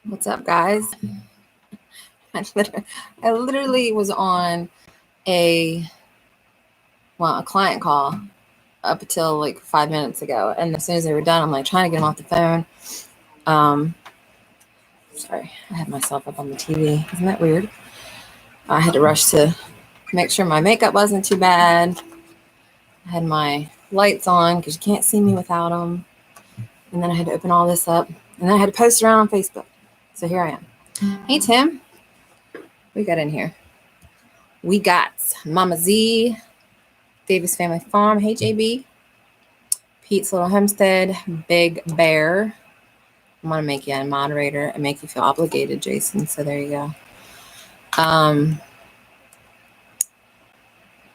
What's up, guys? I literally was on a client call up until like 5 minutes ago, and as soon as they were done, I'm like trying to get them off the phone. Sorry, I had myself up on the TV. Isn't that weird? I had to rush to make sure my makeup wasn't too bad. I had my lights on because you can't see me without them, and then I had to open all this up, and then I had to post around on Facebook. So here I am. Hey, Tim. We got in here. We got Mama Z, Davis Family Farm. Hey, JB. Pete's Little Homestead, Big Bear. I'm going to make you a moderator and make you feel obligated, Jason. So there you go.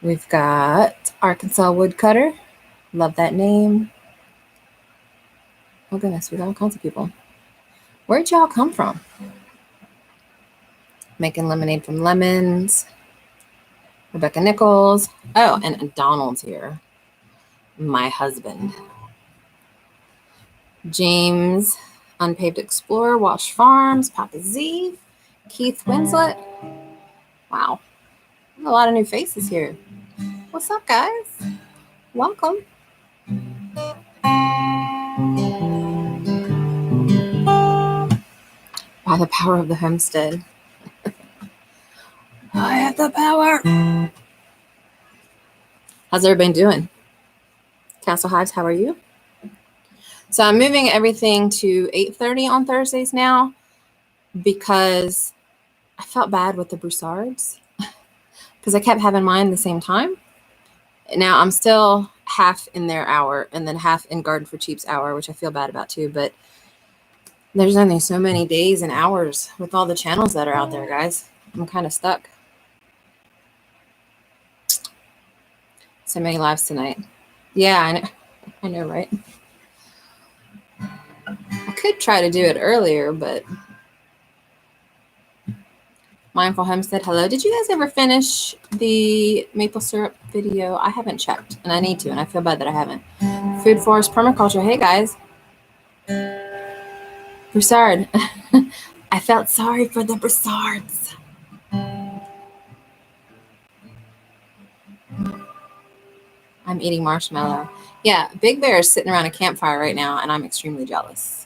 We've got Arkansas Woodcutter. Love that name. Oh, goodness. We got all kinds of people. Where'd y'all come from? Making lemonade from lemons. Rebecca Nichols. Oh, and Donald's here. My husband. James, Unpaved Explorer, Wash Farms, Papa Z, Keith Winslet. Wow. A lot of new faces here. What's up, guys? Welcome. By the power of the homestead. I have the power. How's everybody doing? Castle Hives, how are you? So I'm moving everything to 8:30 on Thursdays now because I felt bad with the Broussards because I kept having mine the same time. Now I'm still half in their hour and then half in Garden for Cheap's hour, which I feel bad about too, but there's only so many days and hours with all the channels that are out there, guys. I'm kind of stuck. So many lives tonight. Yeah, I know, right? I could try to do it earlier, but Mindful Homestead, hello. Did you guys ever finish the maple syrup video? I haven't checked, and I need to, and I feel bad that I haven't. Food Forest Permaculture, hey guys. Broussard. I felt sorry for the Broussards. I'm eating marshmallow. Yeah, Big Bear is sitting around a campfire right now, and I'm extremely jealous.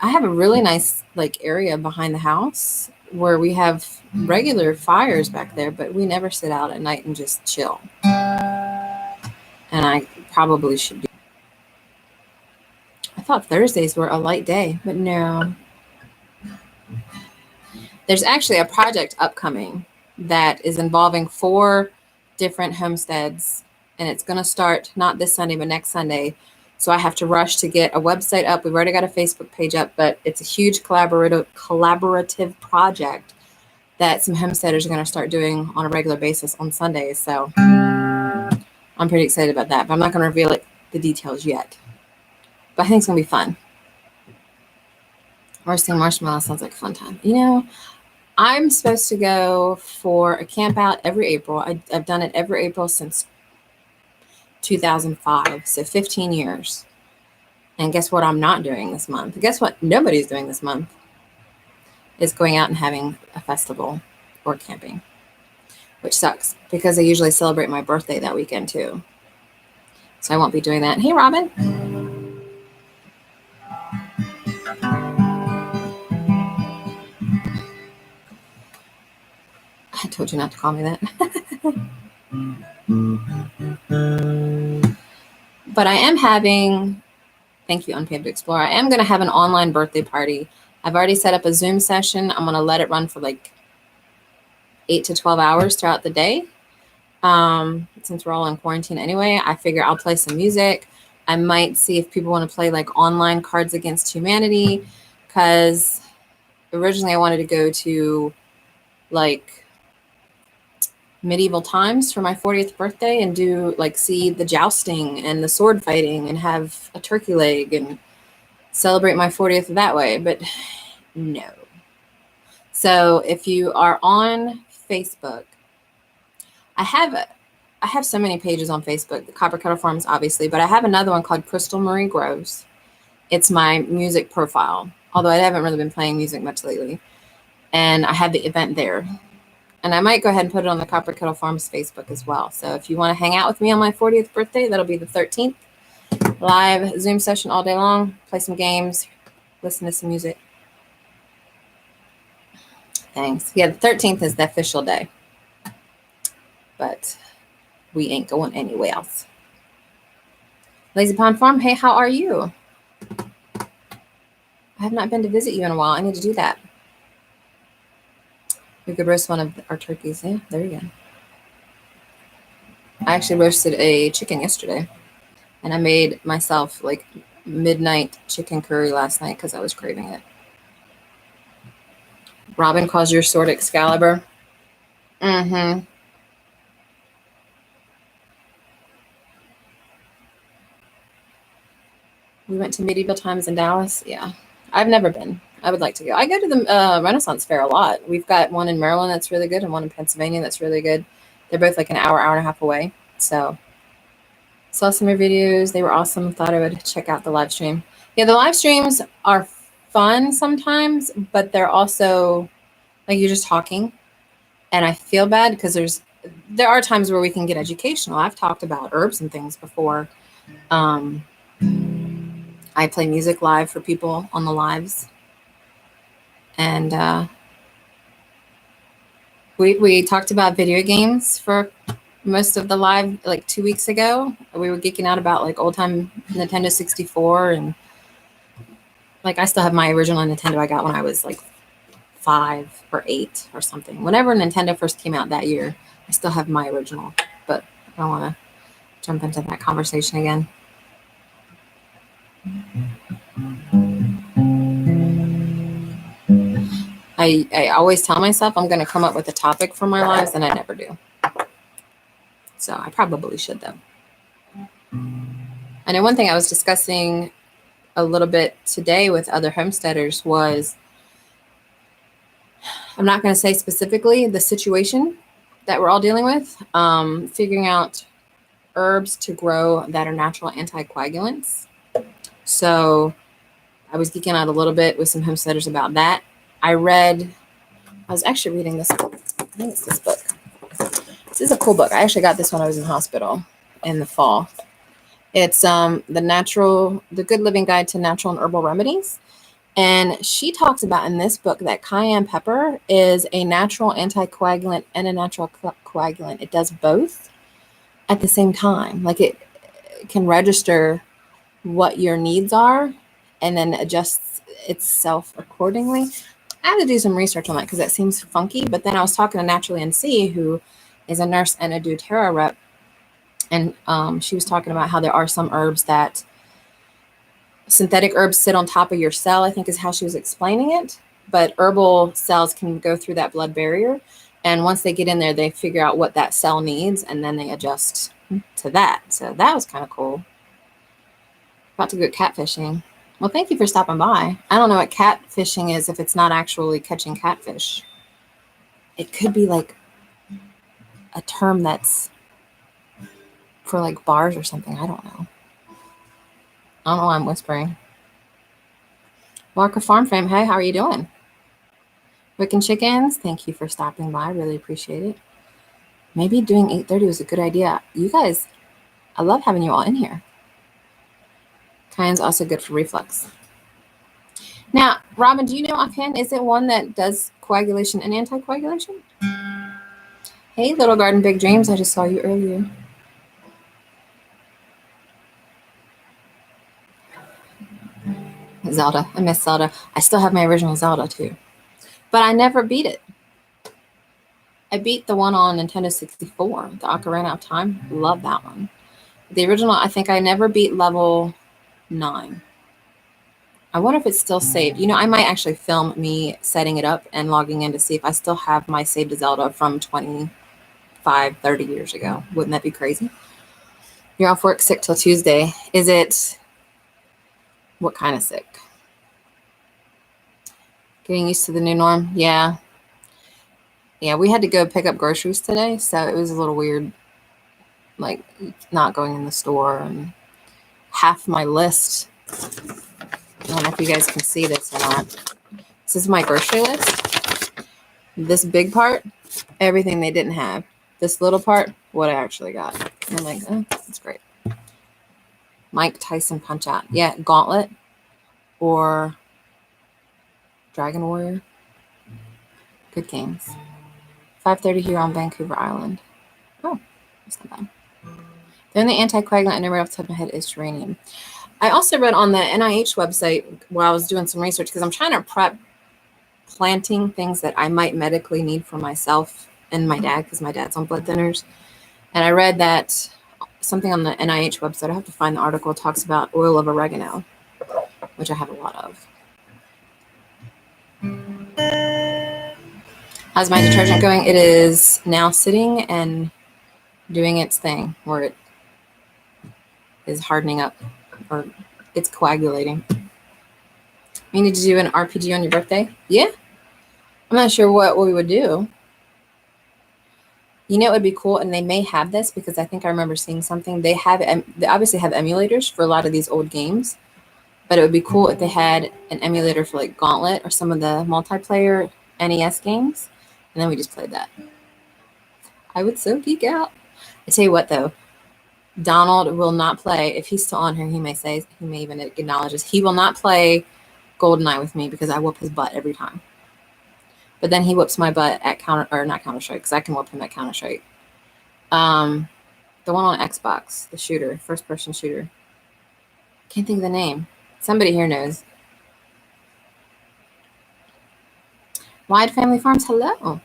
I have a really nice area behind the house where we have regular fires back there, but we never sit out at night and just chill. And I probably should do. I thought Thursdays were a light day, but no. There's actually a project upcoming that is involving 4 different homesteads, and it's going to start not this Sunday, but next Sunday. So I have to rush to get a website up. We've already got a Facebook page up, but it's a huge collaborative project that some homesteaders are going to start doing on a regular basis on Sundays. So I'm pretty excited about that, but I'm not going to reveal the details yet. But I think it's going to be fun. Roasting marshmallow sounds like a fun time. You know, I'm supposed to go for a camp out every April. I've done it every April since 2005, so 15 years. And guess what I'm not doing this month? Guess what nobody's doing this month? Is going out and having a festival or camping, which sucks because I usually celebrate my birthday that weekend too. So I won't be doing that. Hey, Robin. I told you not to call me that. But I am having, thank you, Unpaved Explorer. I am going to have an online birthday party. I've already set up a Zoom session. I'm going to let it run for 8 to 12 hours throughout the day. Since we're all in quarantine anyway, I figure I'll play some music. I might see if people want to play online Cards Against Humanity, because originally I wanted to go to medieval times for my 40th birthday and do see the jousting and the sword fighting and have a turkey leg and celebrate my 40th that way, but no. So if you are on Facebook, I have so many pages on Facebook, the Copper Kettle Farms obviously, but I have another one called Crystal Marie Groves, It's my music profile, although I haven't really been playing music much lately. And I have the event there. And I might go ahead and put it on the Copper Kettle Farms Facebook as well. So if you want to hang out with me on my 40th birthday, that'll be the 13th. Live Zoom session all day long. Play some games. Listen to some music. Thanks. Yeah, the 13th is the official day. But we ain't going anywhere else. Lazy Pond Farm, hey, how are you? I have not been to visit you in a while. I need to do that. We could roast one of our turkeys. Yeah, there you go. I actually roasted a chicken yesterday. And I made myself like midnight chicken curry last night because I was craving it. Robin calls your sword Excalibur. Mm-hmm. We went to medieval times in Dallas. Yeah, I've never been. I would like to go. I go to the Renaissance Fair a lot. We've got one in Maryland that's really good and one in Pennsylvania that's really good. They're both like an hour and a half away. So saw some of your videos. They were awesome. Thought I would check out the live stream. Yeah, the live streams are fun sometimes, but they're also like you're just talking. And I feel bad because there are times where we can get educational. I've talked about herbs and things before. I play music live for people on the lives. And we talked about video games for most of the live, like 2 weeks ago. We were geeking out about like old time Nintendo 64. And like I still have my original Nintendo I got when I was like 5 or 8 or something. Whenever Nintendo first came out that year, I still have my original. But I don't want to jump into that conversation again. I always tell myself I'm going to come up with a topic for my lives, and I never do. So I probably should, though. I know one thing I was discussing a little bit today with other homesteaders was, I'm not going to say specifically the situation that we're all dealing with, figuring out herbs to grow that are natural anticoagulants. So I was geeking out a little bit with some homesteaders about that. I was actually reading this book. I think it's this book. This is a cool book. I actually got this when I was in hospital in the fall. It's The Good Living Guide to Natural and Herbal Remedies. And she talks about in this book that cayenne pepper is a natural anticoagulant and a natural coagulant. It does both at the same time. Like it can register what your needs are and then adjusts itself accordingly. I have to do some research on that because that seems funky. But then I was talking to Naturally NC, who is a nurse and a doTERRA rep. And she was talking about how there are some herbs that synthetic herbs sit on top of your cell, I think is how she was explaining it. But herbal cells can go through that blood barrier. And once they get in there, they figure out what that cell needs and then they adjust to that. So that was kind of cool. About to go catfishing. Well, thank you for stopping by. I don't know what catfishing is if it's not actually catching catfish. It could be like a term that's for like bars or something. I don't know. I don't know why I'm whispering. Walker Farm Fam, hey, how are you doing? Wiccan Chickens, thank you for stopping by. Really appreciate it. Maybe doing 8:30 was a good idea. You guys, I love having you all in here. Cayenne's also good for reflux. Now, Robin, do you know offhand, is it one that does coagulation and anticoagulation? Hey, Little Garden Big Dreams, I just saw you earlier. Zelda, I miss Zelda. I still have my original Zelda too. But I never beat it. I beat the one on Nintendo 64, the Ocarina of Time. Love that one. The original, I think I never beat level 9. I wonder if it's still saved. You know, I might actually film me setting it up and logging in to see if I still have my saved Zelda from 25, 30 years ago. Wouldn't that be crazy? You're off work sick till Tuesday. Is it, what kind of sick? Getting used to the new norm? Yeah. Yeah, we had to go pick up groceries today, so it was a little weird, like not going in the store, and half my list don't know if you guys can see this or not. This is my grocery list. This big part, everything they didn't have. This little part, what I actually got. And I'm like, oh, that's great. Mike Tyson Punch-Out. Yeah, Gauntlet or Dragon Warrior. Good games. 5:30 here on Vancouver Island. Oh, that's not bad. The only anticoagulant I know right off the top of my head is geranium. I also read on the NIH website while I was doing some research, because I'm trying to prep planting things that I might medically need for myself and my dad, because my dad's on blood thinners. And I read that something on the NIH website, I have to find the article, talks about oil of oregano, which I have a lot of. How's my detergent going? It is now sitting and doing its thing where it is hardening up, or it's coagulating. You need to do an RPG on your birthday? Yeah. I'm not sure what we would do. You know, it would be cool, and they may have this because I think I remember seeing something. They obviously have emulators for a lot of these old games, but it would be cool if they had an emulator for like Gauntlet or some of the multiplayer NES games, and then we just played that. I would so geek out. I tell you what, though, Donald will not play. If he's still on here, he may even acknowledge this. He will not play GoldenEye with me because I whoop his butt every time. But then he whoops my butt at not Counter-Strike, because I can whoop him at Counter-Strike. The one on Xbox, the shooter, first-person shooter. Can't think of the name. Somebody here knows. Wide Family Farms, hello.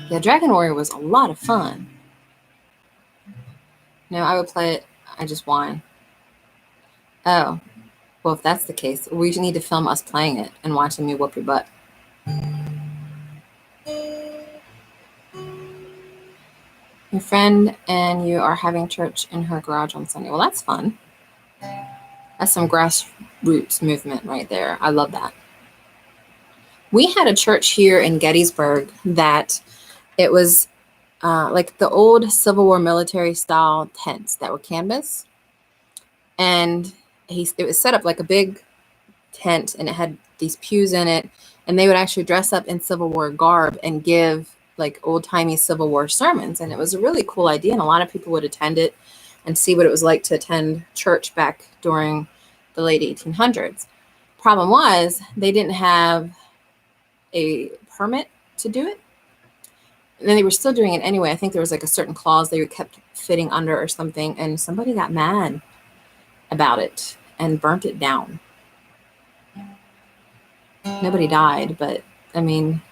Yeah, Dragon Warrior was a lot of fun. No, I would play it. I just whine. Oh. Well, if that's the case, we need to film us playing it and watching me whoop your butt. Your friend and you are having church in her garage on Sunday. Well, that's fun. That's some grassroots movement right there. I love that. We had a church here in Gettysburg that it was like the old Civil War military style tents that were canvas. And it was set up like a big tent, and it had these pews in it, and they would actually dress up in Civil War garb and give like old-timey Civil War sermons. And it was a really cool idea, and a lot of people would attend it and see what it was like to attend church back during the late 1800s. Problem was, they didn't have a permit to do it. And then they were still doing it anyway. I think there was like a certain clause they kept fitting under or something, and somebody got mad about it and burnt it down. Nobody died, but I mean,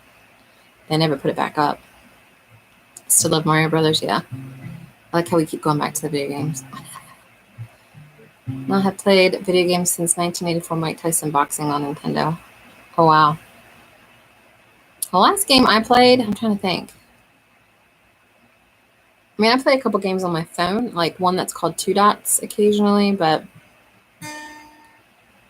they never put it back up. Still love Mario Brothers, yeah. I like how we keep going back to the video games. I have played video games since 1984 Mike Tyson boxing on Nintendo. Oh, wow. The last game I played, I'm trying to think. I mean, I play a couple games on my phone, like one that's called Two Dots occasionally, but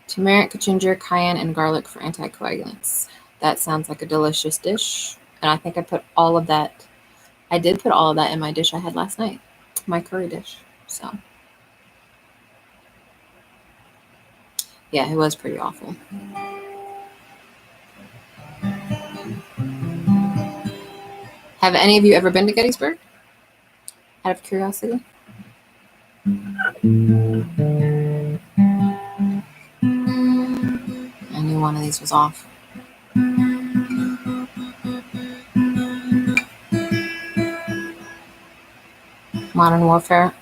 turmeric, ginger, cayenne, and garlic for anticoagulants. That sounds like a delicious dish. And I think I put all of that. I did put all of that in my dish I had last night, my curry dish. So, yeah, it was pretty awful. Have any of you ever been to Gettysburg? Out of curiosity? I knew one of these was off. Modern Warfare.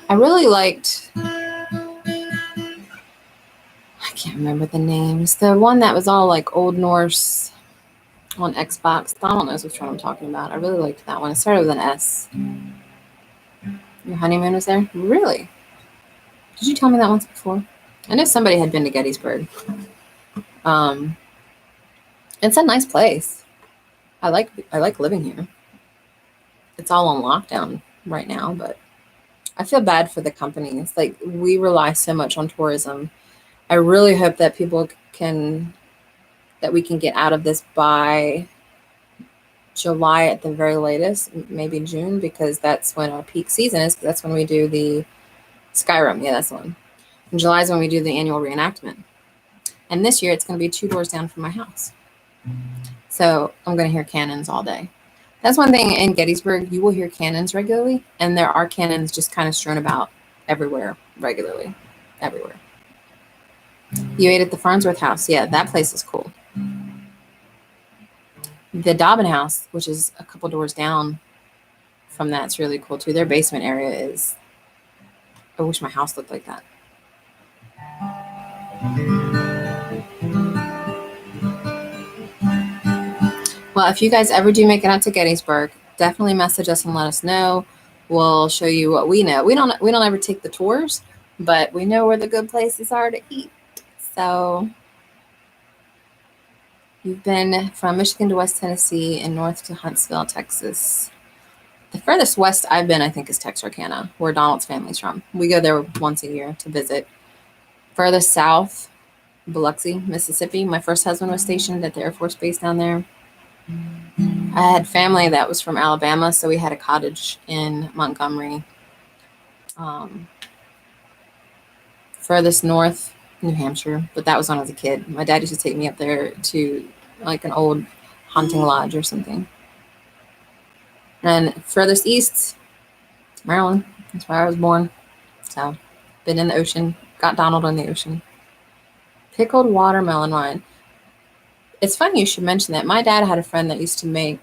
I really liked, I can't remember the names. The one that was all like Old Norse on Xbox. Donald knows which one I'm talking about. I really liked that one. It started with an S. Your honeymoon was there? Really? Did you tell me that once before? I know somebody had been to Gettysburg. It's a nice place. I like living here. It's all on lockdown right now, but I feel bad for the companies. Like, we rely so much on tourism. I really hope that we can get out of this by July at the very latest, maybe June, because that's when our peak season is. That's when we do the Skyrim. Yeah, that's the one. In July is when we do the annual reenactment. And this year it's going to be 2 doors down from my house. So I'm going to hear cannons all day. That's one thing in Gettysburg, you will hear cannons regularly, and there are cannons just kind of strewn about everywhere regularly, everywhere. You ate at the Farnsworth House. Yeah, that place is cool. The Dobbin House, which is a couple doors down from that's really cool too. Their basement area is, I wish my house looked like that. Well, if you guys ever do make it out to Gettysburg, definitely message us and let us know. We'll show you what we know. We don't ever take the tours, but we know where the good places are to eat. So you've been from Michigan to West Tennessee and north to Huntsville, Texas. The furthest west I've been, I think, is Texarkana, where Donald's family's from. We go there once a year to visit. Furthest south, Biloxi, Mississippi. My first husband was stationed at the Air Force Base down there. I had family that was from Alabama, so we had a cottage in Montgomery. Furthest north, New Hampshire, but that was when I was a kid. My dad used to take me up there to like an old hunting lodge or something. And furthest east, Maryland. That's where I was born. So, been in the ocean. Got Donald on the ocean. Pickled watermelon wine. It's funny you should mention that. My dad had a friend that used to make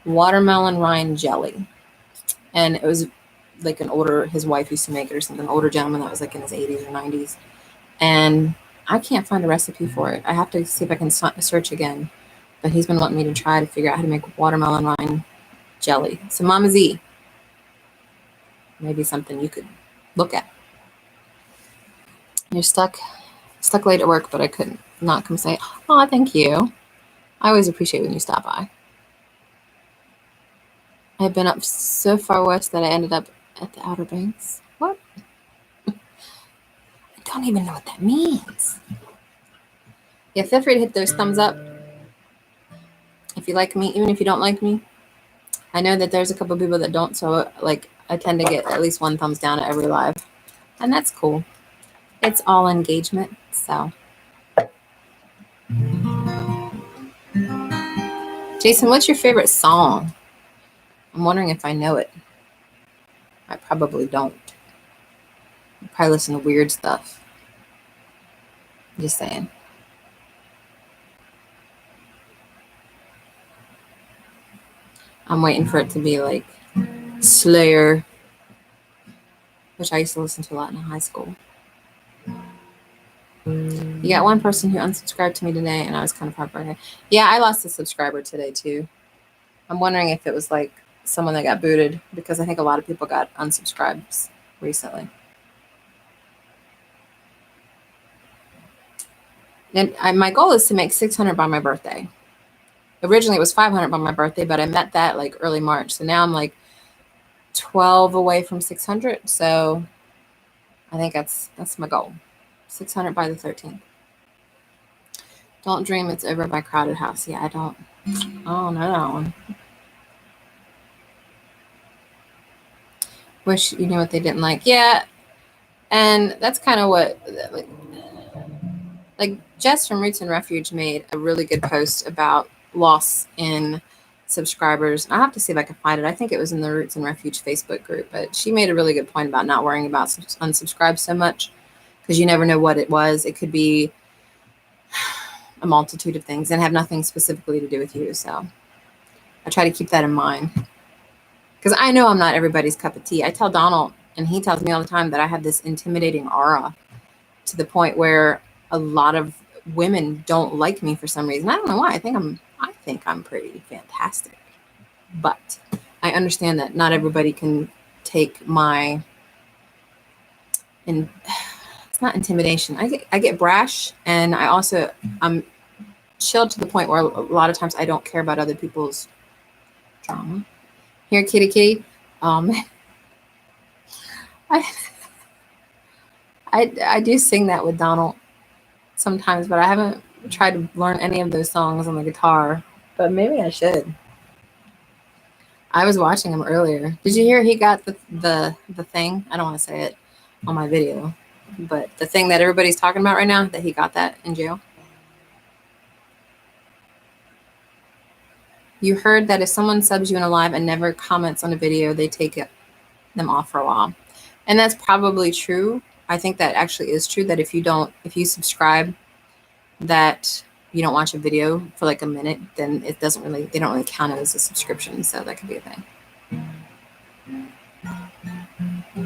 watermelon rind jelly. And it was like his wife used to make it or something, an older gentleman that was like in his 80s or 90s. And I can't find a recipe for it. I have to see if I can search again. But he's been wanting me to try to figure out how to make watermelon rind jelly. So Mama Z, maybe something you could look at. You're stuck late at work, but I couldn't not come say, oh, thank you. I always appreciate when you stop by. I've been up so far west that I ended up at the Outer Banks. What? I don't even know what that means. Yeah, feel free to hit those thumbs up if you like me, even if you don't like me. I know that there's a couple of people that don't, so like I tend to get at least 1 thumbs down at every live, and that's cool. It's all engagement, so. Jason, what's your favorite song? I'm wondering if I know it. I probably don't. I probably listen to weird stuff. Just saying. I'm waiting for it to be like Slayer, which I used to listen to a lot in high school. You got one person who unsubscribed to me today, and I was kind of heartbroken. Yeah, I lost a subscriber today, too. I'm wondering if it was like someone that got booted, because I think a lot of people got unsubscribes recently. And my goal is to make 600 by my birthday. Originally, it was 500 by my birthday, but I met that like early March. So now I'm like 12 away from 600. So I think that's my goal. 600 by the 13th. Don't Dream It's Over by Crowded House. Yeah, I don't know that one. Wish You Knew What They Didn't Like. Yeah, and that's kind of what, like Jess from Roots and Refuge made a really good post about loss in subscribers. I'll have to see if I can find it. I think it was in the Roots and Refuge Facebook group, but she made a really good point about not worrying about unsubscribe so much, because you never know what it was. It could be a multitude of things and have nothing specifically to do with you. So I try to keep that in mind, because I know I'm not everybody's cup of tea. I tell Donald, and he tells me all the time, that I have this intimidating aura to the point where a lot of women don't like me for some reason. I don't know why. I think I'm pretty fantastic, but I understand that not everybody can take my, and it's not intimidation. I get brash, and I'm chilled to the point where a lot of times I don't care about other people's drama. Here, kitty. I do sing that with Donald sometimes, but I haven't tried to learn any of those songs on the guitar, but maybe I should. I was watching him earlier. Did you hear he got the thing? I don't want to say it on my video, but the thing that everybody's talking about right now, that he got that in jail. You heard that if someone subs you in a live and never comments on a video, they take them off for a while. And that's probably true. I think that actually is true, that if you subscribe that you don't watch a video for like a minute, then they don't really count it as a subscription. So that could be a thing.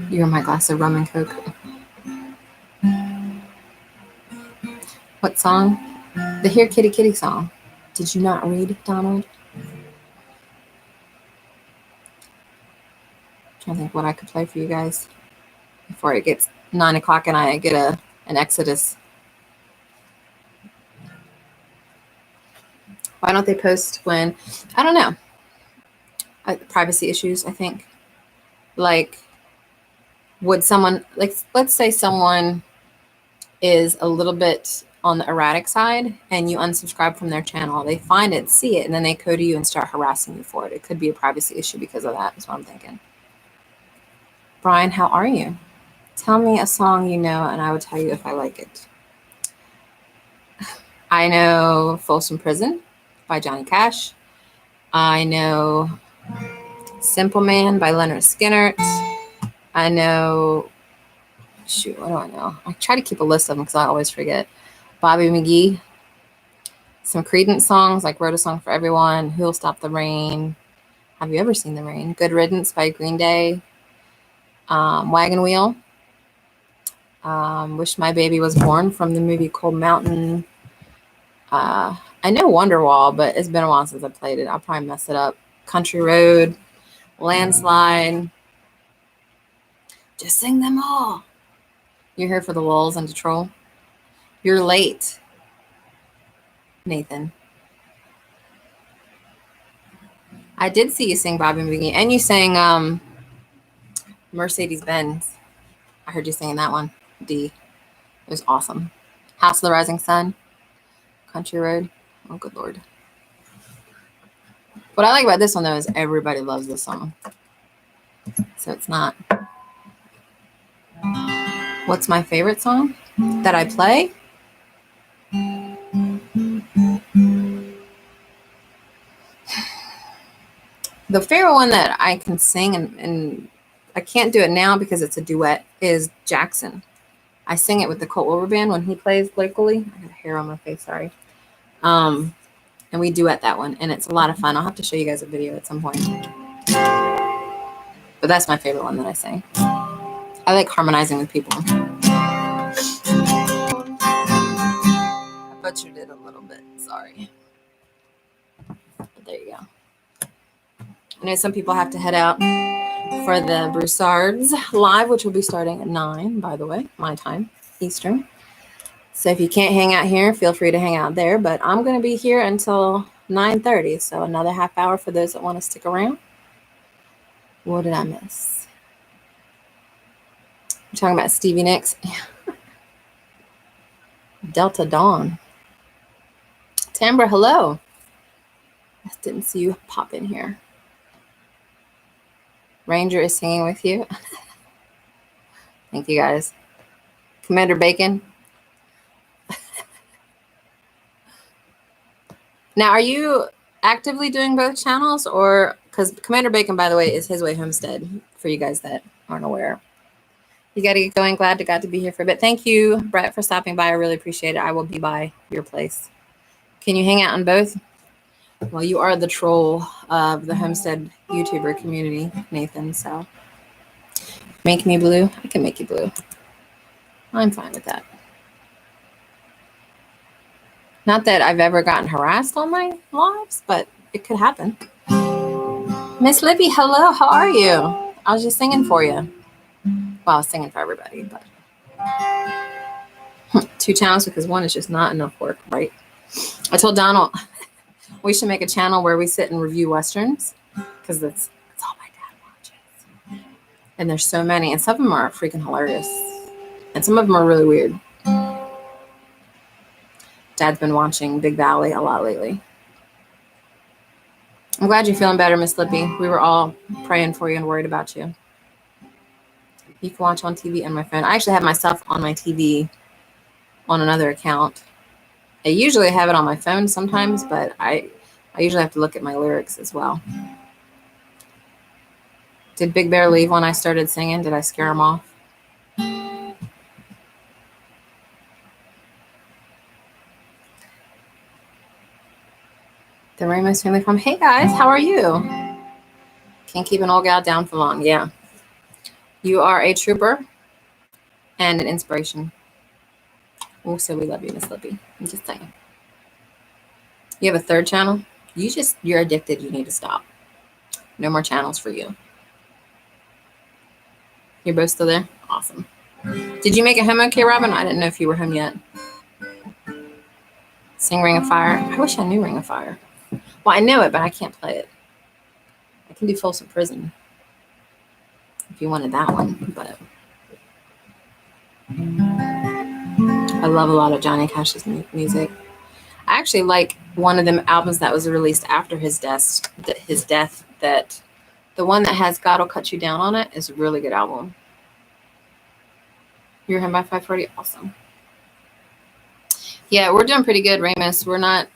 You're my glass of rum and Coke. What song? The Here Kitty Kitty song. Did you not read, Donald? I'm trying to think what I could play for you guys before it gets 9 o'clock and I get an exodus. Why don't they post when, I don't know, privacy issues, I think. Like, would someone, like, let's say someone is a little bit on the erratic side and you unsubscribe from their channel. They find it, see it, and then they go to you and start harassing you for it. It could be a privacy issue because of that, is what I'm thinking. Brian, how are you? Tell me a song you know and I will tell you if I like it. I know Folsom Prison by Johnny Cash. I know Simple Man by Leonard Skinner. I know, shoot, what do I know? I try to keep a list of them because I always forget. Bobby McGee. Some Creedence songs like Wrote a Song for Everyone, Who'll Stop the Rain, Have You Ever Seen the Rain? Good Riddance by Green Day. Wagon Wheel. Wish My Baby Was Born from the movie Cold Mountain. I know Wonderwall, but it's been a while since I played it. I'll probably mess it up. Country Road. Landslide. Just sing them all. You're here for the lulls and to troll. You're late, Nathan. I did see you sing Bobby McGee, and you sang Mercedes-Benz. I heard you singing that one, D. It was awesome. House of the Rising Sun. Country Road. Oh, good Lord. What I like about this one, though, is everybody loves this song. So it's not. What's my favorite song that I play? The favorite one that I can sing, and I can't do it now because it's a duet, is Jackson. I sing it with the Colt Wilbur Band when he plays locally. I got hair on my face, sorry. And we duet that one, and it's a lot of fun. I'll have to show you guys a video at some point. But that's my favorite one that I sing. I like harmonizing with people. I butchered it a little bit, sorry. But there you go. I know some people have to head out for the Broussards live, which will be starting at 9, by the way, my time, Eastern. So if you can't hang out here, feel free to hang out there. But I'm going to be here until 9:30, so another half hour for those that want to stick around. What did I miss? We're talking about Stevie Nicks. Delta Dawn. Tambra, hello. I didn't see you pop in here. Ranger is singing with you. Thank you, guys. Commander Bacon. Now, are you actively doing both channels, or because Commander Bacon, by the way, is His Way Homestead for you guys that aren't aware. You got to get going. Glad to got to be here for a bit. Thank you, Brett, for stopping by. I really appreciate it. I will be by your place. Can you hang out on both? Well, you are the troll of the Homestead YouTuber community, Nathan, so make me blue. I can make you blue. I'm fine with that. Not that I've ever gotten harassed on my lives, but it could happen. Miss Libby, hello. How are you? I was just singing for you. Well, I was singing for everybody, but 2 channels because 1 is just not enough work, right? I told Donald we should make a channel where we sit and review Westerns because that's all my dad watches. And there's so many, and some of them are freaking hilarious. And some of them are really weird. Dad's been watching Big Valley a lot lately. I'm glad you're feeling better, Miss Lippy. We were all praying for you and worried about you. You can watch on TV and my phone. I actually have myself on my TV on another account. I usually have it on my phone sometimes, but I usually have to look at my lyrics as well. Did Big Bear leave when I started singing? Did I scare him off? The Ramos Family Farm. Hey guys, how are you? Can't keep an old gal down for long. Yeah. You are a trooper and an inspiration. Also, we love you, Miss Lippy. I'm just saying. You have a third channel? You're addicted. You need to stop. No more channels for you. You're both still there? Awesome. Did you make it home okay, Robin? I didn't know if you were home yet. Sing Ring of Fire. I wish I knew Ring of Fire. Well, I know it, but I can't play it. I can do Folsom Prison if you wanted that one, but I love a lot of Johnny Cash's music. I actually like one of them albums that was released after his death. That the one that has "God Will Cut You Down" on it is a really good album. You're home by 5:40. Awesome. Yeah, we're doing pretty good, Ramos. We're not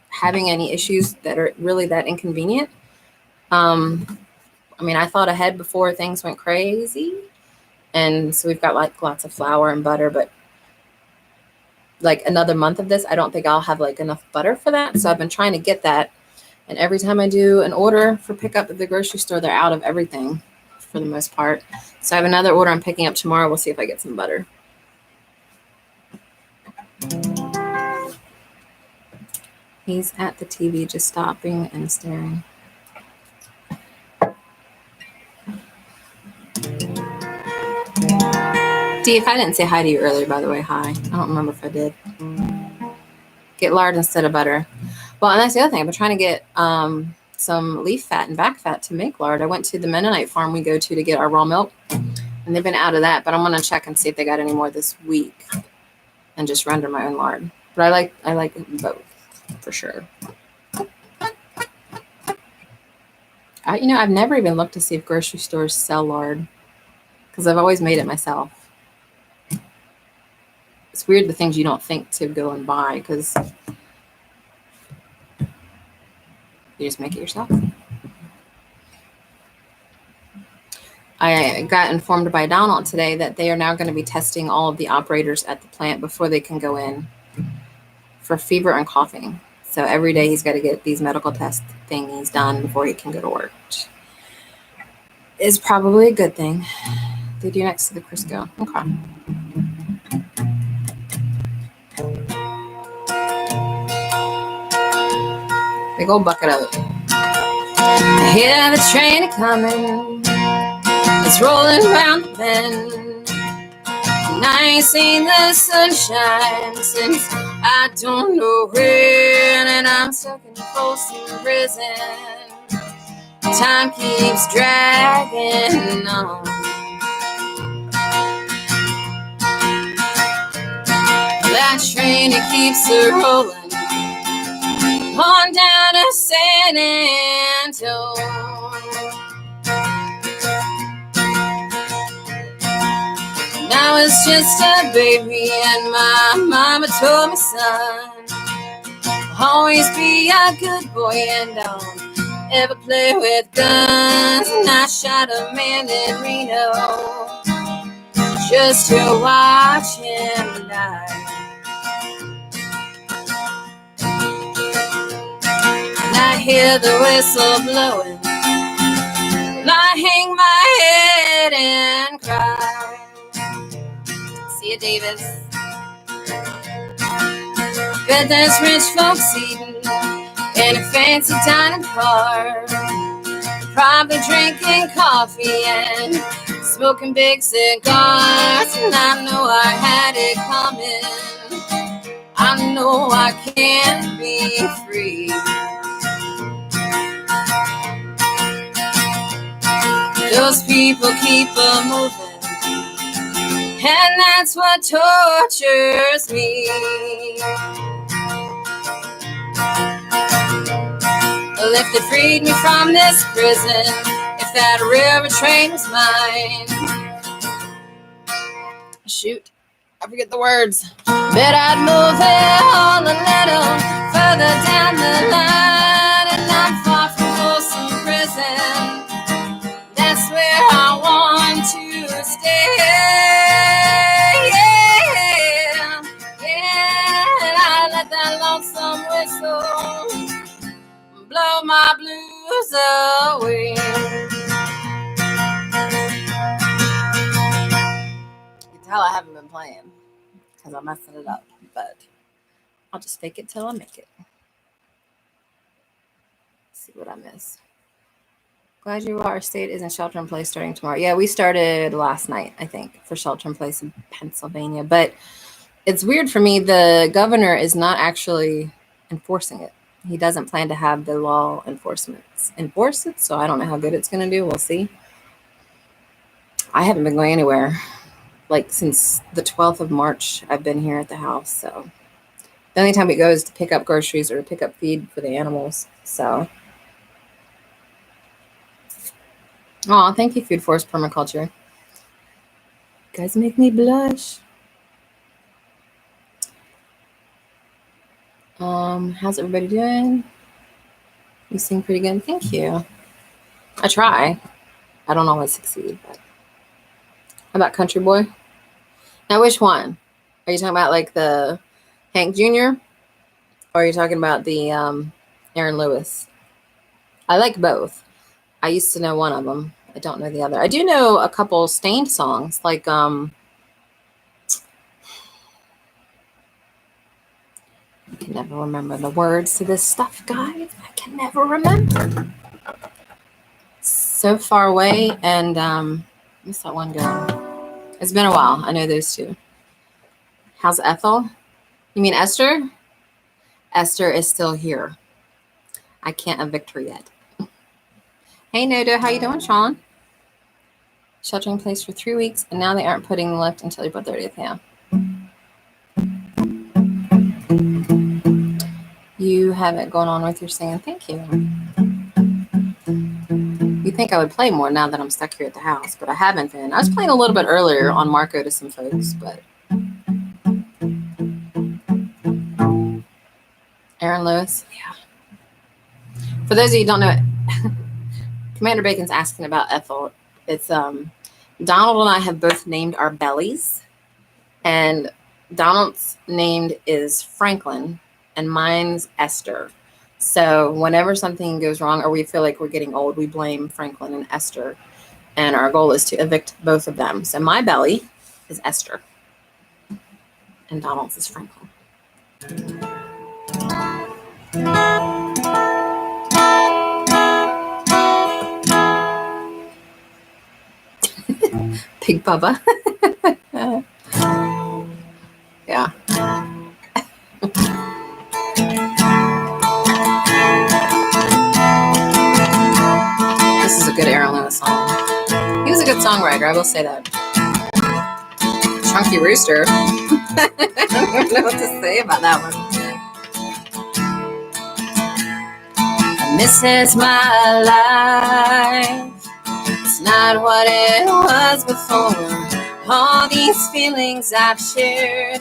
having any issues that are really that inconvenient. I mean, I thought ahead before things went crazy, and so we've got like lots of flour and butter, but like another month of this, I don't think I'll have like enough butter for that. So I've been trying to get that. And every time I do an order for pickup at the grocery store, they're out of everything for the most part. So I have another order I'm picking up tomorrow. We'll see if I get some butter. He's at the TV just stopping and staring. D, if I didn't say hi to you earlier, by the way, hi. I don't remember if I did. Get lard instead of butter. Well, and that's the other thing. I've been trying to get some leaf fat and back fat to make lard. I went to the Mennonite farm we go to get our raw milk, and they've been out of that. But I'm going to check and see if they got any more this week and just render my own lard. But I like both for sure. I've never even looked to see if grocery stores sell lard because I've always made it myself. It's weird the things you don't think to go and buy because you just make it yourself. I got informed by Donald today that they are now going to be testing all of the operators at the plant before they can go in for fever and coughing. So every day he's got to get these medical test thingies done before he can go to work, which is probably a good thing. They do next to the Crisco. Okay. Big old bucket of it. I hear the train a-coming. It's rolling round the bend. And I ain't seen the sunshine since I don't know when. And I'm stuck in Folsom Prison. Time keeps dragging on. That train, it keeps rolling on down to San Antonio. And I was just a baby and my mama told me, son, always be a good boy and don't ever play with guns. And I shot a man in Reno just to watch him die. I hear the whistle blowing, and I hang my head and cry. See you, Davis. Bet there's rich folks eating in a fancy dining car, probably drinking coffee and smoking big cigars. And I know I had it coming. I know I can't be free. Those people keep on moving, and that's what tortures me. if they freed me from this prison, if that river train was mine. Shoot, I forget the words. Bet I'd move it on a little further down the line, and not far from Folsom Prison. That's where I want to stay. Yeah, yeah, and I let that lonesome whistle blow my blues away. You can tell I haven't been playing because I'm messing it up, but I'll just fake it till I make it. Let's see what I miss. Glad you are. Our state is in shelter in place starting tomorrow. Yeah, we started last night, I think, for shelter in place in Pennsylvania. But it's weird for me. The governor is not actually enforcing it. He doesn't plan to have the law enforce it. So I don't know how good it's going to do. We'll see. I haven't been going anywhere. Like since the 12th of March, I've been here at the house. So the only time we go is to pick up groceries or to pick up feed for the animals. So. Oh, thank you, Food Forest Permaculture. You guys make me blush. How's everybody doing? You sing pretty good. Thank you. I try. I don't always succeed, but how about Country Boy? Now, which one? Are you talking about like the Hank Jr. or are you talking about the Aaron Lewis? I like both. I used to know one of them. I don't know the other. I do know a couple Stained songs, like I can never remember the words to this stuff, guys. I can never remember. So Far Away and what's that one go? It's been a while. I know those two. How's Ethel? You mean Esther? Esther is still here. I can't evict her yet. Hey Noda, how you doing, Sean? Shelter in place for 3 weeks, and now they aren't putting the lift until April 30th. Yeah. You have it going on with your singing. Thank you. You think I would play more now that I'm stuck here at the house, but I haven't been. I was playing a little bit earlier on Marco to some folks, but Aaron Lewis. Yeah. For those of you who don't know it, Commander Bacon's asking about Ethel. It's Donald and I have both named our bellies, and Donald's named is Franklin, and mine's Esther. So whenever something goes wrong or we feel like we're getting old, we blame Franklin and Esther, and our goal is to evict both of them. So my belly is Esther, and Donald's is Franklin. Big Bubba. Yeah. This is a good Aaron Lewis song. He was a good songwriter, I will say that. Chunky Rooster. I don't even know what to say about that one. And this is my life. It's not what it was before. All these feelings I've shared,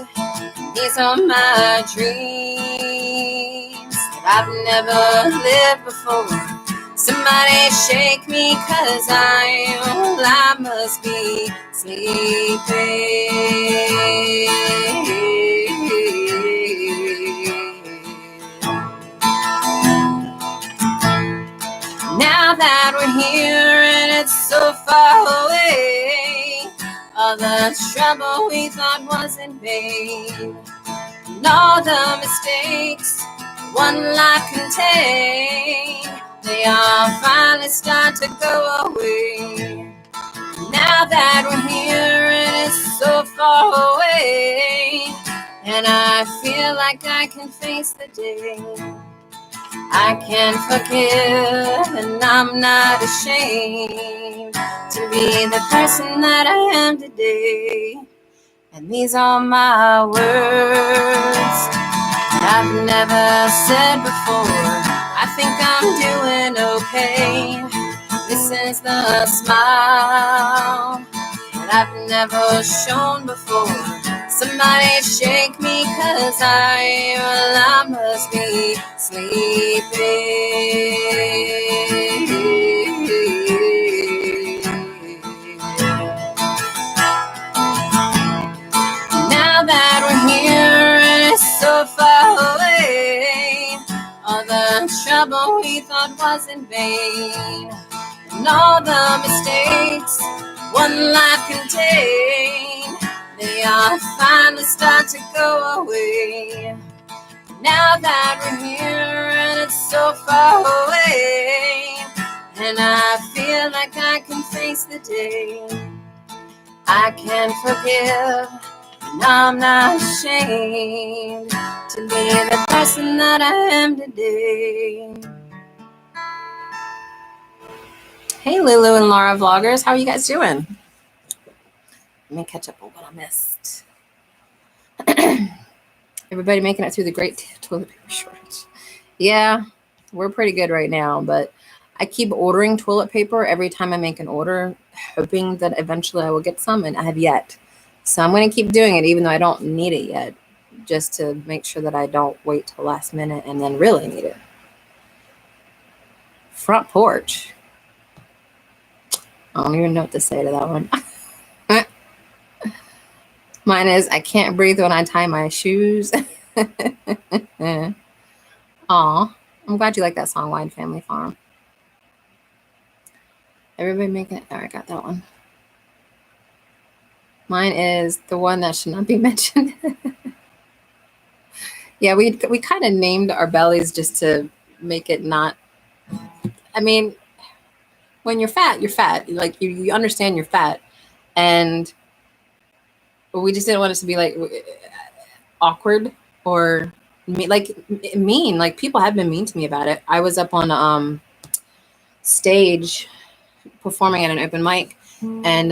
these are my dreams that I've never lived before. Somebody shake me, 'cause I must be sleeping. Now that we're here and it's so far away, all the trouble we thought was in vain, and all the mistakes one life contained, they all finally start to go away. Now that we're here and it's so far away, and I feel like I can face the day, I can forgive and I'm not ashamed to be the person that I am today. And these are my words that I've never said before. I think I'm doing okay. This is the smile that I've never shown before. Somebody shake me, 'cause I must be sleeping. Now that we're here and it's so far away, all the trouble we thought was in vain, and all the mistakes one life contained, they all finally start to go away. Now that we're here and it's so far away, and I feel like I can face the day, I can forgive, and I'm not ashamed to be the person that I am today. Hey, Lulu and Laura vloggers, how are you guys doing? Let me catch up on what I missed. Everybody making it through the great toilet paper shortage. Yeah, we're pretty good right now, but I keep ordering toilet paper every time I make an order, hoping that eventually I will get some, and I have yet. So I'm going to keep doing it even though I don't need it yet, just to make sure that I don't wait till last minute and then really need it. Front porch. I don't even know what to say to that one. Mine is, I can't breathe when I tie my shoes. Aw, I'm glad you like that song, Wide Family Farm. Everybody making it. All right, got that one. Mine is the one that should not be mentioned. Yeah, we kind of named our bellies just to make it not. I mean, when you're fat, you're fat. Like you understand you're fat, and we just didn't want it to be like awkward or mean. Like people have been mean to me about it. I was up on stage performing at an open mic, and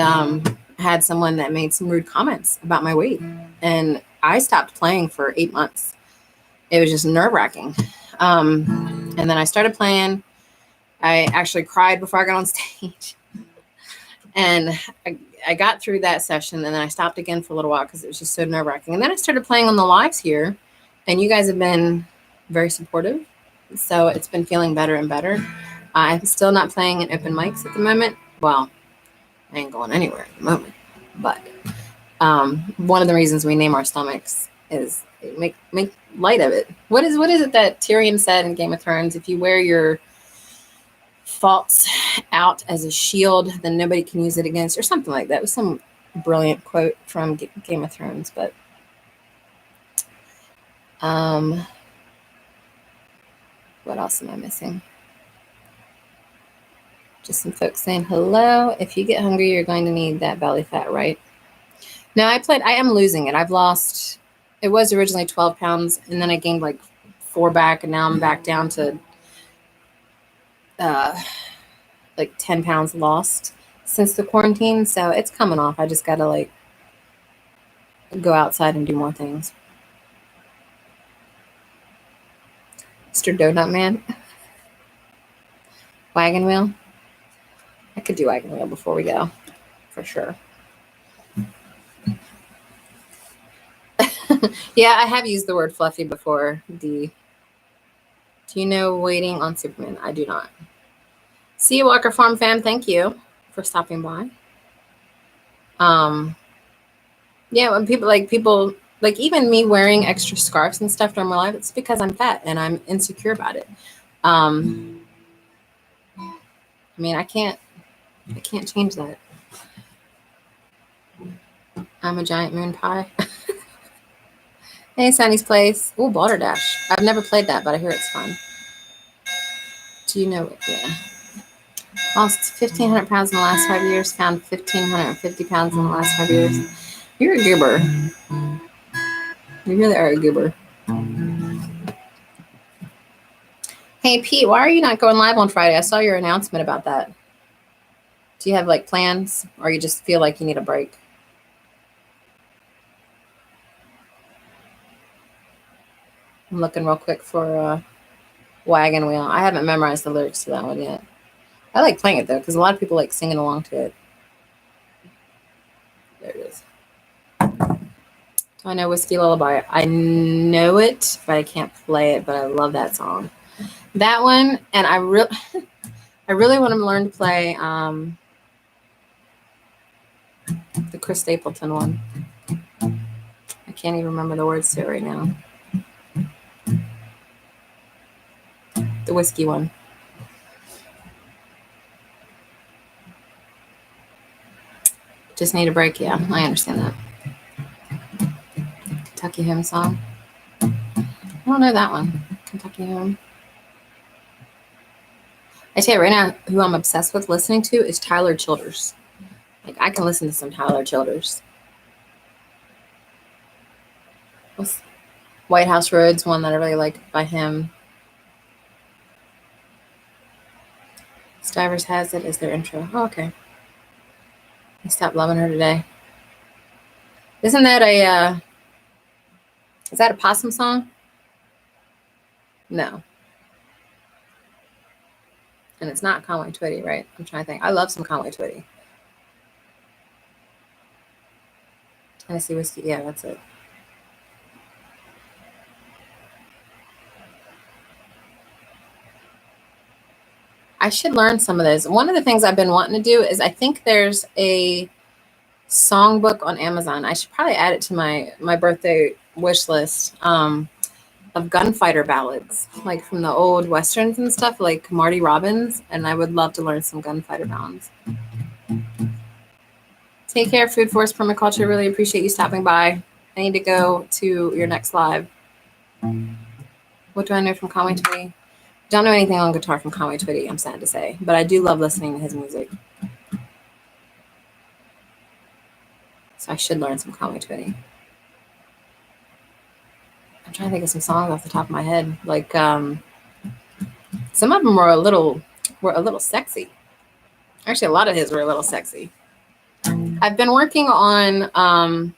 had someone that made some rude comments about my weight, and I stopped playing for 8 months. It was just nerve-wracking. And then I started playing. I actually cried before I got on stage. And I got through that session, and then I stopped again for a little while because it was just so nerve-wracking. And then I started playing on the lives here, and you guys have been very supportive. So it's been feeling better and better. I'm still not playing in open mics at the moment. Well, I ain't going anywhere at the moment. But one of the reasons we name our stomachs is make light of it. What is it that Tyrion said in Game of Thrones? If you wear your faults out as a shield, then nobody can use it against, or something like that. It was some brilliant quote from Game of Thrones. But what else am I missing? Just some folks saying hello. If you get hungry, you're going to need that belly fat, right? No, I am losing it. I've lost, it was originally 12 pounds, and then I gained like 4 back, and now I'm back down to like 10 pounds lost since the quarantine. So it's coming off. I just got to like go outside and do more things. Mr. Donut Man. Wagon wheel. I could do wagon wheel before we go, for sure. Yeah, I have used the word fluffy before. Do you know Waiting on Superman? I do not. See you, Walker Farm fam. Thank you for stopping by. Yeah, when people like even me wearing extra scarves and stuff during my life, it's because I'm fat and I'm insecure about it. I mean, I can't change that. I'm a giant moon pie. Hey, Sunny's Place. Oh, Balderdash. I've never played that, but I hear it's fun. Do you know it? Yeah. Lost 1,500 pounds in the last 5 years. Found 1,550 pounds in the last 5 years. You're a goober. You really are a goober. Hey, Pete, why are you not going live on Friday? I saw your announcement about that. Do you have like plans, or you just feel like you need a break? I'm looking real quick for Wagon Wheel. I haven't memorized the lyrics to that one yet. I like playing it though, because a lot of people like singing along to it. There it is. Do I know Whiskey Lullaby? I know it, but I can't play it, but I love that song. That one, and I really want to learn to play the Chris Stapleton one. I can't even remember the words to it right now. The whiskey one. Just need a break. Yeah, I understand that. Kentucky Hymn song. I don't know that one. Kentucky Hymn. I tell you right now, who I'm obsessed with listening to is Tyler Childers. Like, I can listen to some Tyler Childers. White House Road's one that I really like by him. Stivers Has It is their intro. Oh, okay. I stopped loving her today. Isn't that is that a Possum song? No. And it's not Conway Twitty, right? I'm trying to think. I love some Conway Twitty. Tennessee Whiskey. Yeah, that's it. I should learn some of those. One of the things I've been wanting to do is I think there's a songbook on Amazon. I should probably add it to my birthday wish list of gunfighter ballads, like from the old westerns and stuff, like Marty Robbins. And I would love to learn some gunfighter ballads. Take care, Food Forest Permaculture. Really appreciate you stopping by. I need to go to your next live. What do I know from Conway Twitty? Don't know anything on guitar from Conway Twitty, I'm sad to say, but I do love listening to his music. So I should learn some Conway Twitty. I'm trying to think of some songs off the top of my head. Like some of them were a little sexy. Actually, a lot of his were a little sexy. I've been working on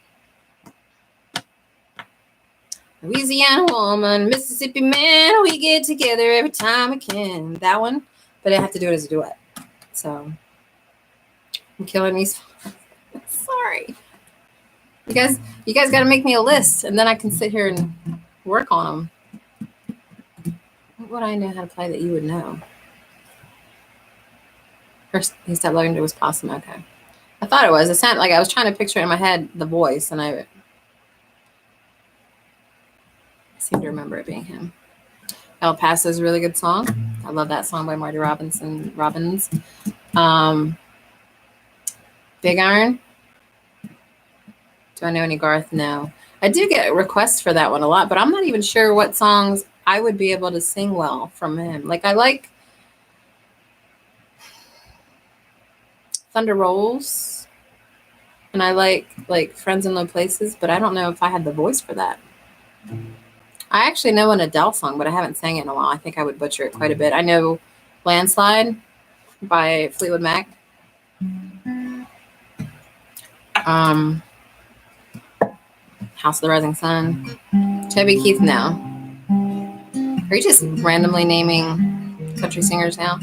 Louisiana Woman, Mississippi Man, we get together every time we can. That one, but I have to do it as a duet. So I'm killing these. Sorry. You guys got to make me a list, and then I can sit here and work on them. What would I know how to play that you would know? First, he stopped loving it was Possum. Okay. I thought it was. It sounded like I was trying to picture in my head the voice, and I seem to remember it being him. El Paso is a really good song. I love that song by Marty Robbins. Big Iron. Do I know any Garth? No. I do get requests for that one a lot, but I'm not even sure what songs I would be able to sing well from him. Like, I like Thunder Rolls, and I like Friends in Low Places, but I don't know if I had the voice for that. I actually know an Adele song, but I haven't sang it in a while. I think I would butcher it quite a bit. I know Landslide by Fleetwood Mac. House of the Rising Sun. Toby Keith, no. Are you just randomly naming country singers now?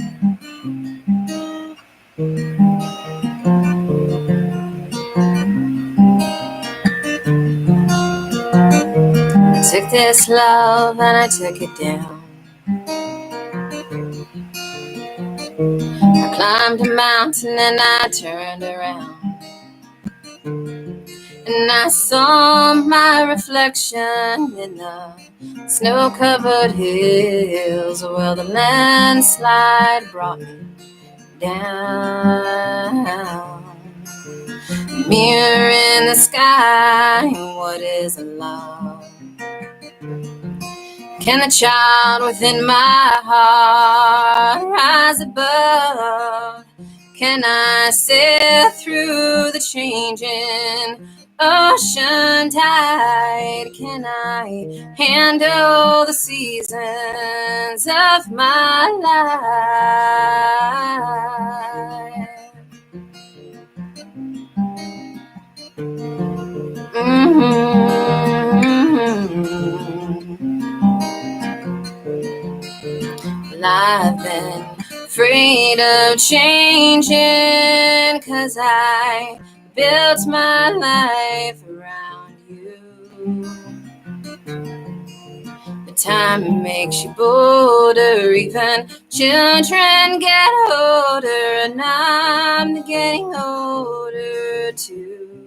I took this love and I took it down. I climbed a mountain and I turned around. And I saw my reflection in the snow-covered hills. Well, the landslide brought me down. Mirror in the sky, what is love? Can the child within my heart rise above? Can I sail through the changing ocean tide? Can I handle the seasons of my life? afraid of changing, 'cause I built my life around you. The time makes you bolder, even children get older, and I'm getting older too.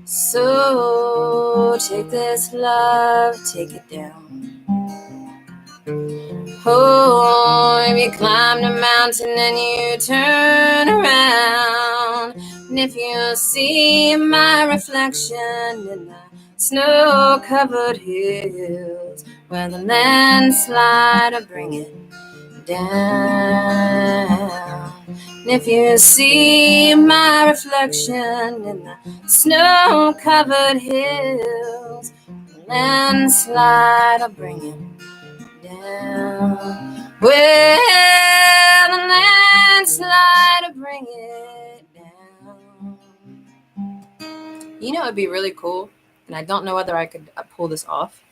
So take this love, take it down. Oh, if you climb the mountain and you turn around, and if you see my reflection in the snow-covered hills, where the landslide will bring it down. And if you see my reflection in the snow-covered hills, the landslide will bring it down. Well, the landslide will bring it down. You know, it'd be really cool, and I don't know whether I could pull this off,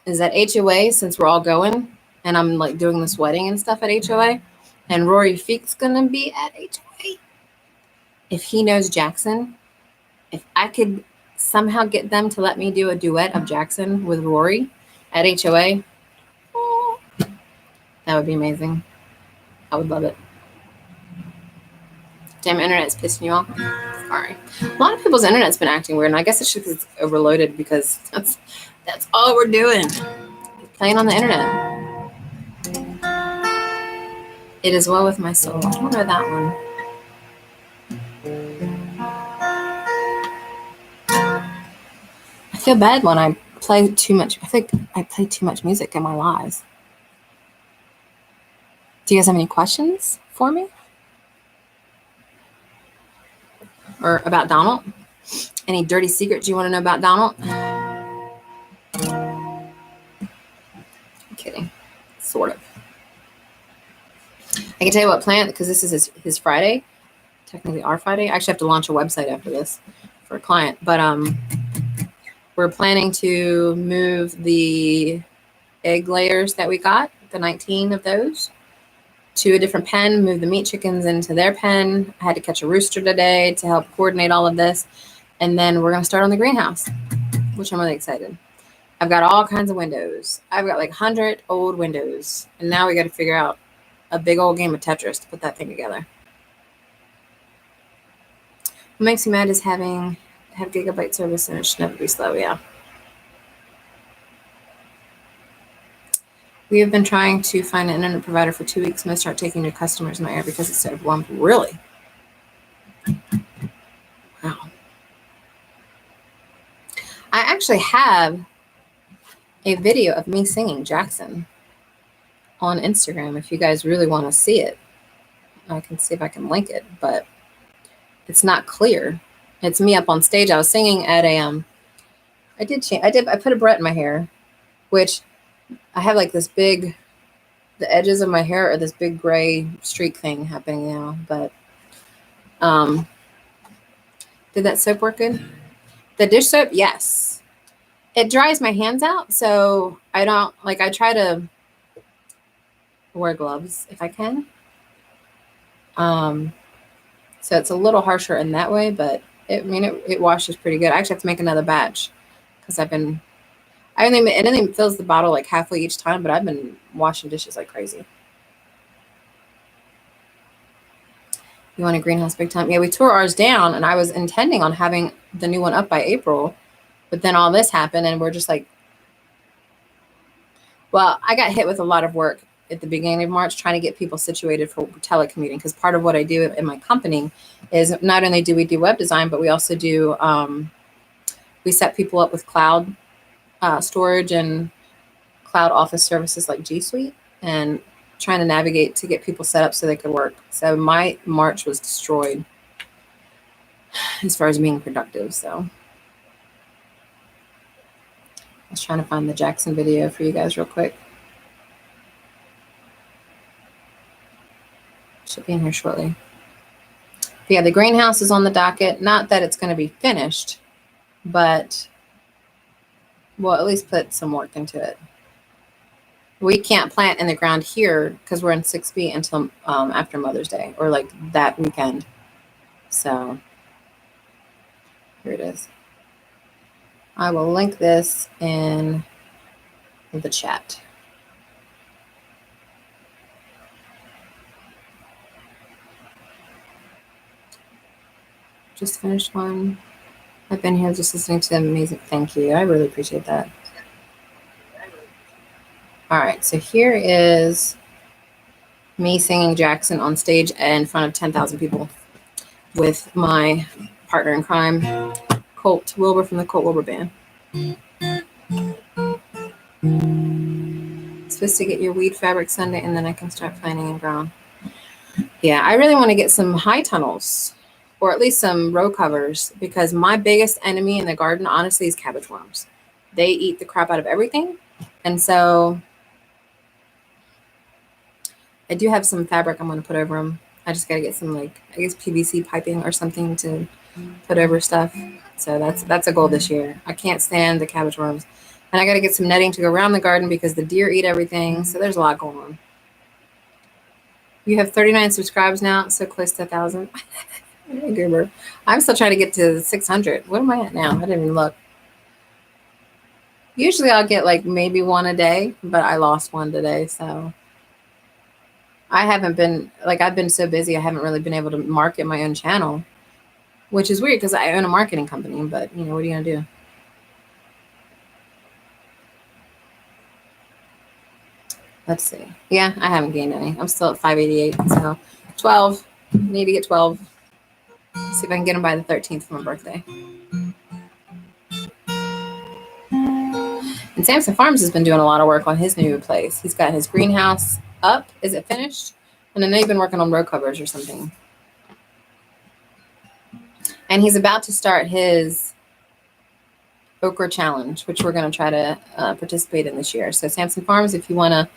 is that HOA, since we're all going, and I'm like doing this wedding and stuff at HOA, and Rory Feek's gonna be at HOA. If he knows Jackson, if I could somehow get them to let me do a duet of Jackson with Rory at HOA, that would be amazing. I would love it. Damn, internet's pissing you off. Sorry. A lot of people's internet's been acting weird, and I guess it's just because it's overloaded, because that's all we're doing. Playing on the internet. It is well with my soul. I don't know that one. I feel bad when I play too much. I think I play too much music in my lives. Do you guys have any questions for me? Or about Donald? Any dirty secrets you want to know about Donald? I'm kidding. Sort of. I can tell you what plan, because this is his Friday. Technically our Friday. I actually have to launch a website after this for a client. But we're planning to move the egg layers that we got, the 19 of those, to a different pen, move the meat chickens into their pen. I had to catch a rooster today to help coordinate all of this. And then we're going to start on the greenhouse, which I'm really excited. I've got all kinds of windows. I've got like 100 old windows. And now we got to figure out a big old game of Tetris to put that thing together. What makes me mad is have gigabyte service, and it should never be slow, yeah. We have been trying to find an internet provider for 2 weeks. I'm going to start taking new customers in my area because it's overwhelmed. Really? Wow. I actually have a video of me singing Jackson on Instagram. If you guys really want to see it, I can see if I can link it, but it's not clear. It's me up on stage. I was singing at a, I put a barrette in my hair, which I have like this big, the edges of my hair are this big gray streak thing happening now, but, did that soap work good? The dish soap? Yes. It dries my hands out. So I don't, like, I try to wear gloves if I can. So it's a little harsher in that way, but it washes pretty good. I actually have to make another batch because it only fills the bottle like halfway each time, but I've been washing dishes like crazy. You want a greenhouse big time? Yeah, we tore ours down, and I was intending on having the new one up by April, but then all this happened, and we're just like, well, I got hit with a lot of work at the beginning of March trying to get people situated for telecommuting, because part of what I do in my company is not only do we do web design, but we also do, we set people up with cloud storage and cloud office services like G Suite, and trying to navigate to get people set up so they could work. So my March was destroyed as far as being productive. So I was trying to find the Jackson video for you guys real quick. Should be in here shortly. But yeah, the greenhouse is on the docket. Not that it's going to be finished, but we'll at least put some work into it. We can't plant in the ground here because we're in 6B until after Mother's Day or like that weekend. So here it is. I will link this in the chat. Just finished one. I've been here just listening to them. Amazing. Thank you. I really appreciate that. All right. So here is me singing Jackson on stage in front of 10,000 people with my partner in crime, 𝙒𝙁𝙔𝙎 from the 𝙒𝙁𝙔𝙎 Band. Supposed to get your weed fabric Sunday, and then I can start planting in brown. Yeah, I really want to get some high tunnels, or at least some row covers, because my biggest enemy in the garden, honestly, is cabbage worms. They eat the crap out of everything, and so I do have some fabric I'm going to put over them. I just got to get some, like, I guess PVC piping or something to put over stuff. So that's a goal this year. I can't stand the cabbage worms. And I got to get some netting to go around the garden because the deer eat everything. So there's a lot going on. You have 39 subscribes now, so close to 1,000. Goober. I'm still trying to get to 600. What am I at now? I didn't even look. Usually I'll get like maybe one a day, but I lost one today. So I haven't been, like, I've been so busy. I haven't really been able to market my own channel, which is weird because I own a marketing company, but you know, what are you going to do? Let's see. Yeah, I haven't gained any. I'm still at 588. So 12. Need to get 12. See if I can get them by the 13th for my birthday. And Samson Farms has been doing a lot of work on his new place. He's got his greenhouse up. Is it finished? And then they've been working on row covers or something. And he's about to start his okra challenge, which we're going to try to participate in this year. So Samson Farms, if you want to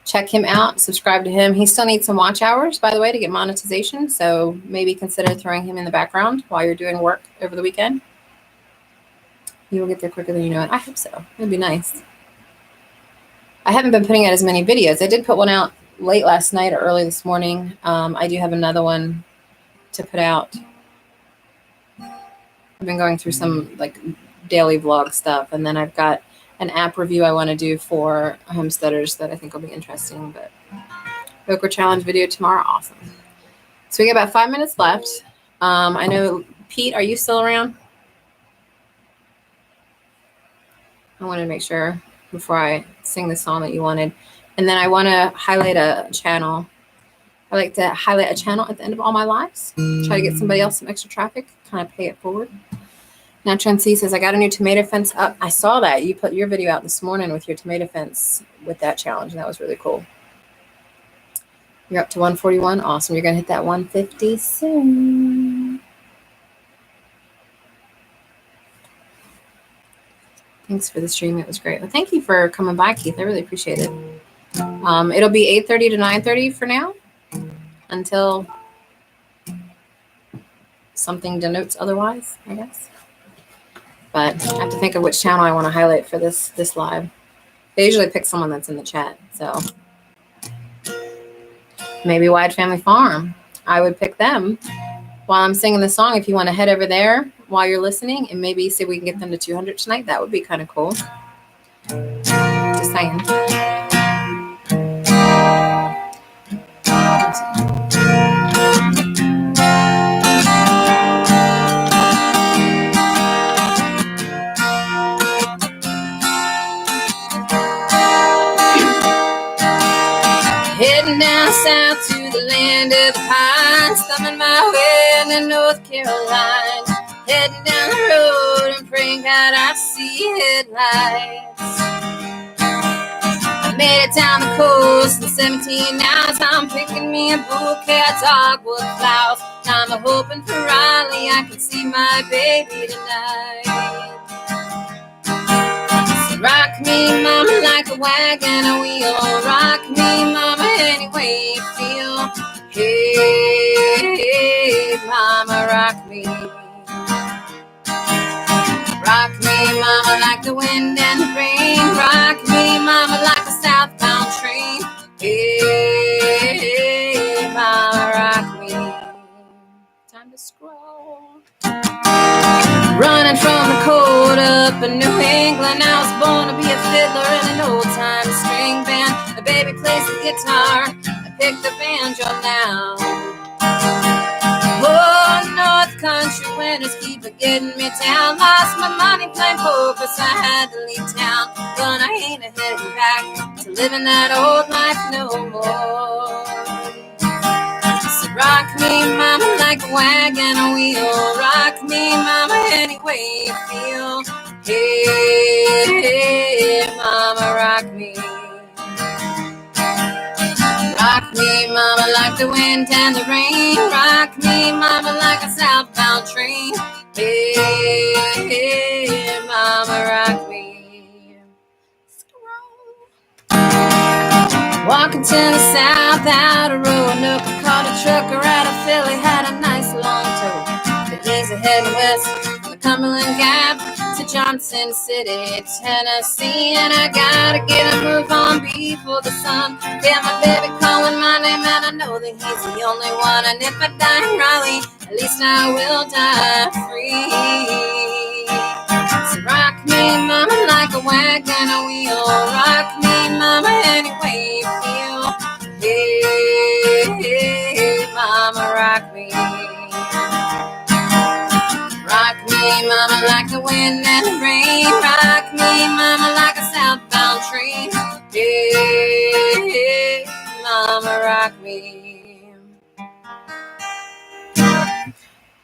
check him out, subscribe to him. He still needs some watch hours, by the way, to get monetization. So maybe consider throwing him in the background while you're doing work over the weekend. You will get there quicker than you know it. I hope so. It'd be nice. I haven't been putting out as many videos. I did put one out late last night or early this morning. I do have another one to put out. I've been going through some like daily vlog stuff, and then I've got an app review I want to do for homesteaders that I think will be interesting. But okra challenge video tomorrow. Awesome. So we got about 5 minutes left. I know, Pete, are you still around? I wanted to make sure before I sing the song that you wanted. And then I want to highlight a channel. I like to highlight a channel at the end of all my lives. Try to get somebody else some extra traffic, kind of pay it forward. Now Trancey says, I got a new tomato fence up. I saw that. You put your video out this morning with your tomato fence with that challenge, and that was really cool. You're up to 141. Awesome. You're going to hit that 150 soon. Thanks for the stream. It was great. Well, thank you for coming by, Keith. I really appreciate it. It'll be 8:30 to 9:30 for now until something denotes otherwise, I guess. But I have to think of which channel I want to highlight for this live. They usually pick someone that's in the chat. So maybe Wide Family Farm. I would pick them while I'm singing the song. If you want to head over there while you're listening and maybe see if we can get them to 200 tonight, that would be kind of cool. Just saying. Heading down south to the land of the pines, thumbing my way into North Carolina. Heading down the road and praying that I see headlights. I made it down the coast in 17 hours. I'm picking me a bouquet of dogwood flowers. I'm hoping for Raleigh, I can see my baby tonight. Rock me, mama, like a wagon wheel. Rock me, mama, any way you feel. Hey, mama, rock me. Rock me, mama, like the wind and the rain. Rock me, mama, like a southbound Hey, mama, rock me. Time to scroll. Running from the cold up in New England, I was born to be a fiddler in an old-time string band. My baby plays the guitar, I pick the banjo now. Oh, North Country winters keep getting me down. Lost my money playing poker, so I had to leave town. But I ain't heading back to living that old life no more. So rock me, mama, like a wagon wheel. Rock me, mama, any way you feel. Hey, mama, rock me. Rock me, mama, like the wind and the rain. Rock me, mama, like a southbound train. Hey, mama, rock me. Walking to the south out of Roanoke, I caught a trucker out of Philly, had a nice long tow. But he's heading west from the Cumberland Gap to Johnson City, Tennessee, and I gotta get a move on before the sun. Yeah, my baby calling my name, and I know that he's the only one. And if I die in Raleigh, at least I will die free. So rock me, mama, like a wagon wheel. Rock me, mama, any way you feel. Hey, mama, rock me. Rock me, mama, like the wind and the rain. Rock me, mama, like a southbound train. Hey, mama, rock me.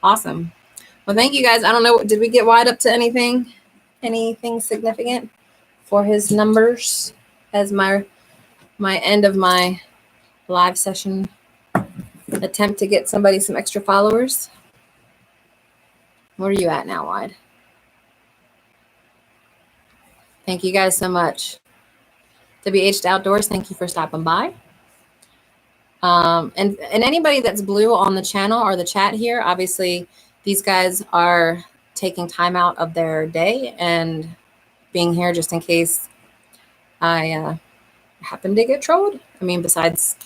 Awesome. Well, thank you guys. I don't know. Did we get wide up to anything significant for his numbers as my end of my live session attempt to get somebody some extra followers? Where are you at now, Wide? Thank you guys so much. WH Outdoors, thank you for stopping by. And anybody that's blue on the channel or the chat here, obviously these guys are taking time out of their day and being here just in case I happen to get trolled. I mean, besides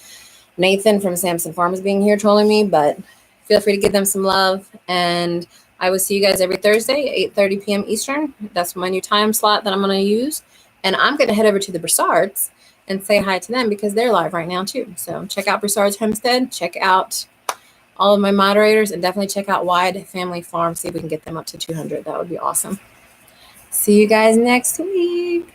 Nathan from Samson Farms being here trolling me, but feel free to give them some love. And I will see you guys every Thursday, 8:30 p.m. Eastern. That's my new time slot that I'm going to use. And I'm going to head over to the Broussards and say hi to them because they're live right now too. So check out Broussards Homestead. Check out all of my moderators, and definitely check out Wide Family Farm. See if we can get them up to 200. That would be awesome. See you guys next week.